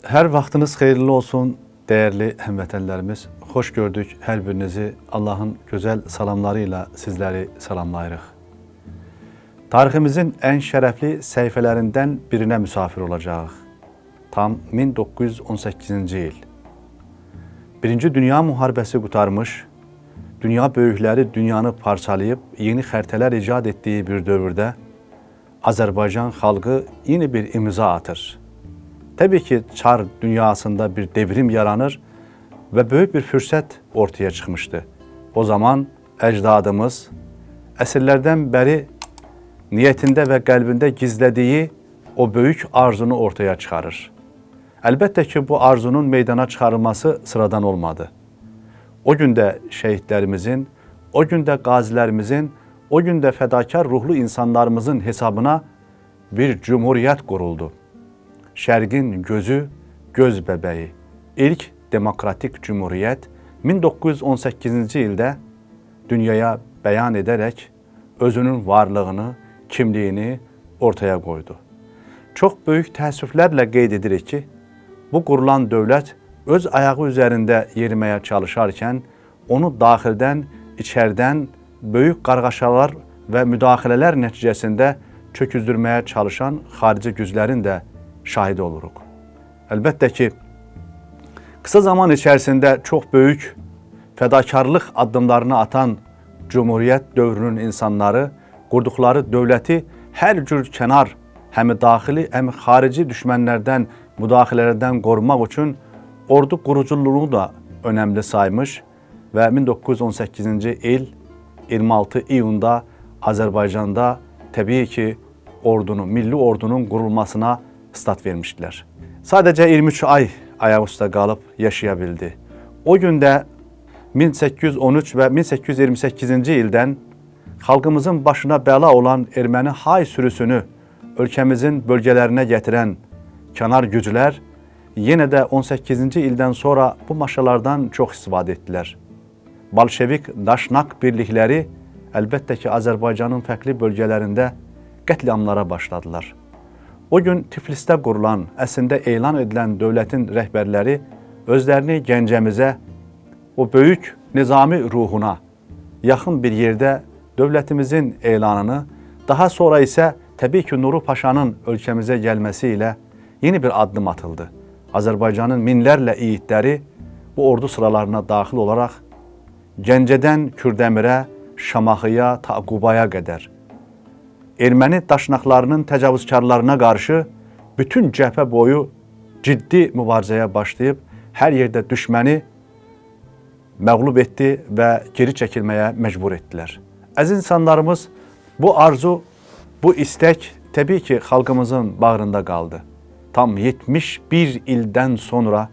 Her vaxtınız xeyirli olsun değerli həmvətənlərimiz. Xoş gördük hər birinizi. Allah'ın gözəl salamlarıyla sizləri salamlayırıq. Tariximizin ən şərəfli səhifələrindən birinə müsafir olacağıq. Tam 1918-ci il. Birinci Dünya Müharibəsi qutarmış, dünya böyükləri dünyanı parçalayıb yeni xəritələr icad etdiyi bir dövrdə Azərbaycan xalqı yeni bir imza atır. Təbii ki, Çar dünyasında bir devrim yaranır və böyük bir fürsət ortaya çıxmışdı. O zaman əcdadımız əsrlərdən bəri niyyətində və qəlbində gizlədiyi o böyük arzunu ortaya çıxarır. Əlbəttə ki, bu arzunun meydana çıxarılması sıradan olmadı. O gündə şəhidlərimizin, o gündə qazilərimizin, o gündə fədakar ruhlu insanlarımızın hesabına bir cumhuriyyət quruldu. Şərqin gözü, göz bəbəyi. İlk demokratik cumhuriyyət 1918-ci ildə dünyaya bəyan edərək özünün varlığını, kimliyini ortaya qoydu. Çox böyük təəssüflərlə qeyd edirik ki, bu qurulan dövlət öz ayağı üzərində yeriməyə çalışarkən onu daxildən, içərdən böyük qarğaşalar və müdaxilələr nəticəsində çöküzdürməyə çalışan xarici güclərin də şahidi oluruq. Əlbəttə ki, qısa zaman içərisində çox böyük fədakarlıq addımlarını atan Cumhuriyyət dövrünün insanları qurduqları dövləti hər cür kənar, həm daxili, həm xarici düşmənlərdən, müdaxilələrdən qorumaq üçün ordu quruculuğunu da önəmli saymış və 1918-ci il 26 iyunda Azərbaycanda təbii ki, milli ordunun qurulmasına stat vermişdilər. Sadəcə 23 ay ayaq üstə qalıb yaşaya bildi. O gündə 1813 və 1828-ci ildən xalqımızın başına bəla olan erməni hay sürüsünü ölkəmizin bölgələrinə gətirən kənar güclər yenə də 18-ci ildən sonra bu maşalardan çox istifadə etdilər. Bolşevik daşnak birlikləri əlbəttə ki, Azərbaycanın fərqli bölgələrində qətliamlara başladılar. O gün Tiflisdə qurulan, əslində elan edilən dövlətin rəhbərləri özlərini Gəncəmizə, o böyük nizami ruhuna yaxın bir yerdə dövlətimizin elanını, daha sonra isə təbii ki, Nuru Paşanın ölkəmizə gəlməsi ilə yeni bir addım atıldı. Azərbaycanın minlərlə yiğitləri bu ordu sıralarına daxil olaraq Gəncədən Kürdəmirə, Şamaxıya, Qubaya qədər erməni daşnaqlarının təcavüzkarlarına qarşı bütün cəbhə boyu ciddi mübarizəyə başlayıb hər yerdə düşməni məğlub etdi və geri çəkilməyə məcbur etdilər. Əziz insanlarımız, bu arzu, bu istək təbii ki, xalqımızın bağrında qaldı. Tam 71 ildən sonra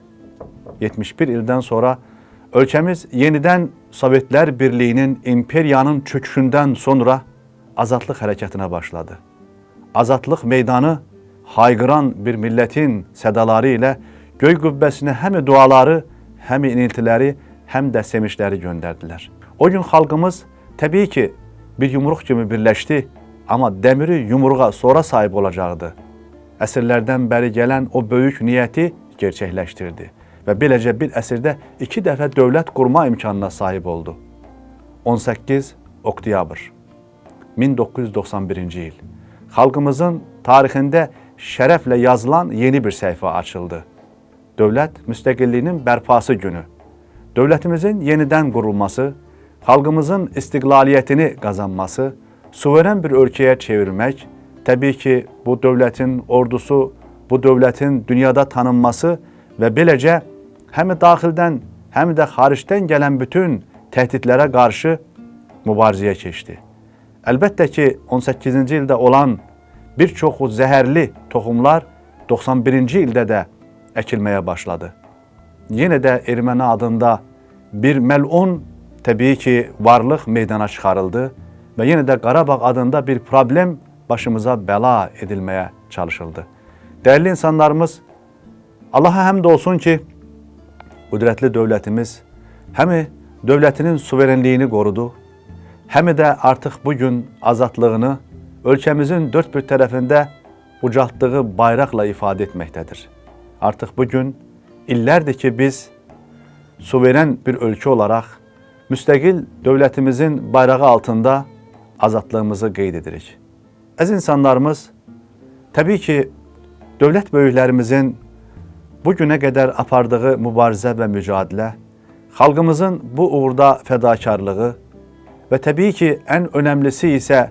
ölkəmiz yenidən Sovetlər Birliyinin, imperiyanın çöküşündən sonra azadlıq hərəkətinə başladı. Azadlıq meydanı hayqıran bir millətin sədaları ilə göy qübbəsinə həm duaları, həm iniltiləri, həm də sevinçləri göndərdilər. O gün xalqımız təbii ki, bir yumruq kimi birləşdi, amma dəmiri yumruğa sonra sahib olacaqdı. Əsrlərdən bəri gələn o böyük niyyəti gerçəkləşdirdi və beləcə bir əsrdə 2 dəfə dövlət qurma imkanına sahib oldu. 18 oktyabr 1991-ci il. Xalqımızın tarixində şərəflə yazılan yeni bir səhifə açıldı. Dövlət müstəqilliyinin bərpası günü. Dövlətimizin yenidən qurulması, xalqımızın istiqlaliyyətini qazanması, suveren bir ölkəyə çevirmək, təbii ki, bu dövlətin ordusu, bu dövlətin dünyada tanınması və beləcə həm daxildən, həm də xaricdən gələn bütün təhdidlərə qarşı mübarizəyə keçdi. Əlbəttə ki, 18-ci ildə olan bir çoxu zəhərli toxumlar 91-ci ildə də əkilməyə başladı. Yenə də erməni adında bir məlun təbii ki, varlıq meydana çıxarıldı və yenə də Qarabağ adında bir problem başımıza bəla edilməyə çalışıldı. Dəyərli insanlarımız, Allaha həmd olsun ki, qüdrətli dövlətimiz həm dövlətinin suverenliyini qorudu, həm də artıq bugün azadlığını ölkəmizin dörd bir tərəfində ucaltdığı bayraqla ifadə etməkdədir. Artıq bugün illərdir ki, biz suveren bir ölkə olaraq müstəqil dövlətimizin bayrağı altında azadlığımızı qeyd edirik. Əziz insanlarımız, təbii ki, dövlət böyüklərimizin bu günə qədər apardığı mübarizə və mücadilə, xalqımızın bu uğurda fədakarlığı və təbii ki, ən önəmlisi isə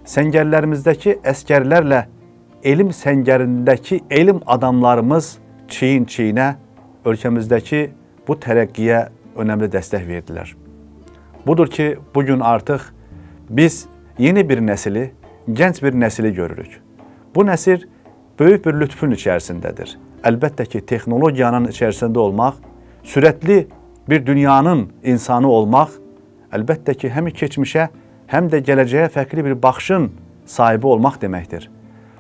səngərlərimizdəki əskərlərlə elm səngərindəki elm adamlarımız çiyin-çiyinə ölkəmizdəki bu tərəqqiyə önəmli dəstək verdilər. Budur ki, bugün artıq biz yeni bir nesili, gənc bir nesili görürük. Bu nəsil böyük bir lütfün içərisindədir. Əlbəttə ki, texnologiyanın içərisində olmaq, sürətli bir dünyanın insanı olmaq, əlbəttə ki, həm keçmişə, həm də gələcəyə fərqli bir baxışın sahibi olmaq deməkdir.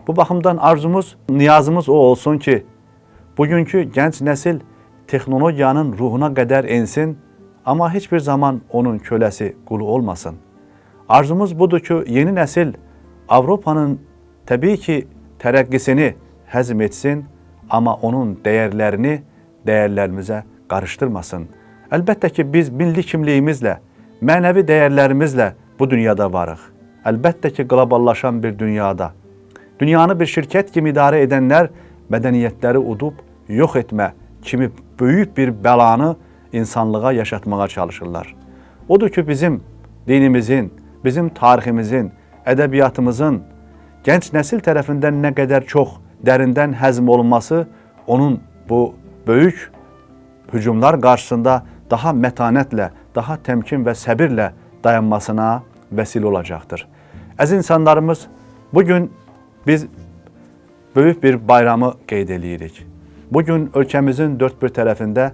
Bu baxımdan arzumuz, niyazımız o olsun ki, bugünkü gənc nəsil texnologiyanın ruhuna qədər ensin, amma heç bir zaman onun köləsi, qulu olmasın. Arzumuz budur ki, yeni nəsil Avropanın təbii ki, tərəqqisini həzm etsin, amma onun dəyərlərini dəyərlərimizə qarışdırmasın. Əlbəttə ki, biz milli kimliyimizlə, mənəvi dəyərlərimizlə bu dünyada varıq. Əlbəttə ki, qloballaşan bir dünyada, dünyanı bir şirkət kimi idarə edənlər mədəniyyətləri udub, yox etmə kimi böyük bir bəlanı insanlığa yaşatmağa çalışırlar. Odur ki, bizim dinimizin, bizim tariximizin, ədəbiyyatımızın gənc nəsil tərəfindən nə qədər çox dərindən həzm olunması onun bu böyük hücumlar qarşısında daha mətanətlə, daha təmkin və səbirlə dayanmasına vəsilə olacaqdır. Əziz insanlarımız, bugün biz böyük bir bayramı qeyd edirik. Bugün ölkəmizin dörd bir tərəfində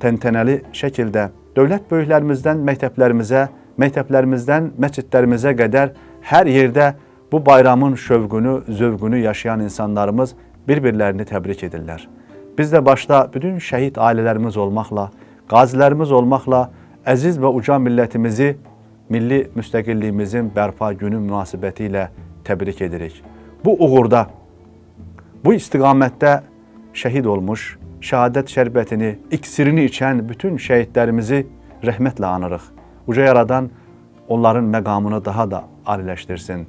təntənəli şəkildə dövlət böyüklərimizdən məktəblərimizə, məktəblərimizdən məscidlərimizə qədər hər yerdə bu bayramın şövqünü, zövqünü yaşayan insanlarımız bir-birlərini təbrik edirlər. Biz də başda bütün şəhid ailələrimiz olmaqla, qazilərimiz olmaqla əziz və uca millətimizi milli müstəqilliyimizin bərpa günü münasibəti ilə təbrik edirik. Bu uğurda, bu istiqamətdə şəhid olmuş, şəhadət şərbətini, iksirini içən bütün şəhidlərimizi rəhmətlə anırıq. Uca Yaradan onların məqamını daha da aliləşdirsin.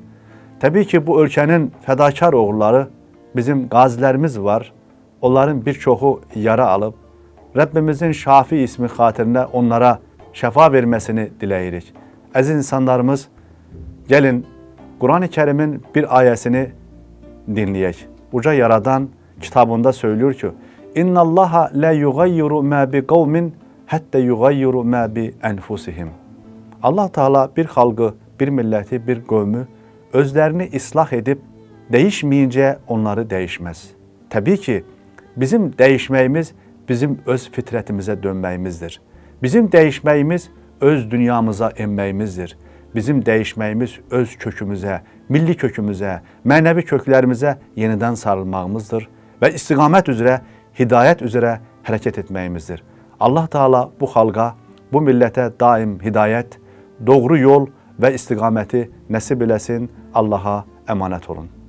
Təbii ki, bu ölkənin fədakar oğulları, bizim qazilərimiz var. Onların bir çoxu yara alıb, Rəbbimizin Şafi ismi xatirinə onlara şəfa verməsini diləyirik. Əziz insanlarımız, gəlin Quran-ı Kərimin bir ayəsini dinləyək. Uca Yaradan kitabında söylüyor ki, İnna Allaha la yugayyiru ma bi qawmin hatta yugayyiru ma bi anfusihim. Allah Teala bir xalqı, bir milləti, bir qövmü özlərini islah edib dəyişməyincə onları dəyişməz. Təbii ki, bizim dəyişməyimiz bizim öz fitrətimizə dönməyimizdir. Bizim dəyişməyimiz öz dünyamıza enməyimizdir. Bizim dəyişməyimiz öz kökümüzə, milli kökümüzə, mənəvi köklərimizə yenidən sarılmağımızdır və istiqamət üzrə, hidayət üzrə hərəkət etməyimizdir. Allah Teala bu xalqa, bu millətə daim hidayət, doğru yol və istiqaməti nəsib eləsin. Allaha əmanət olun.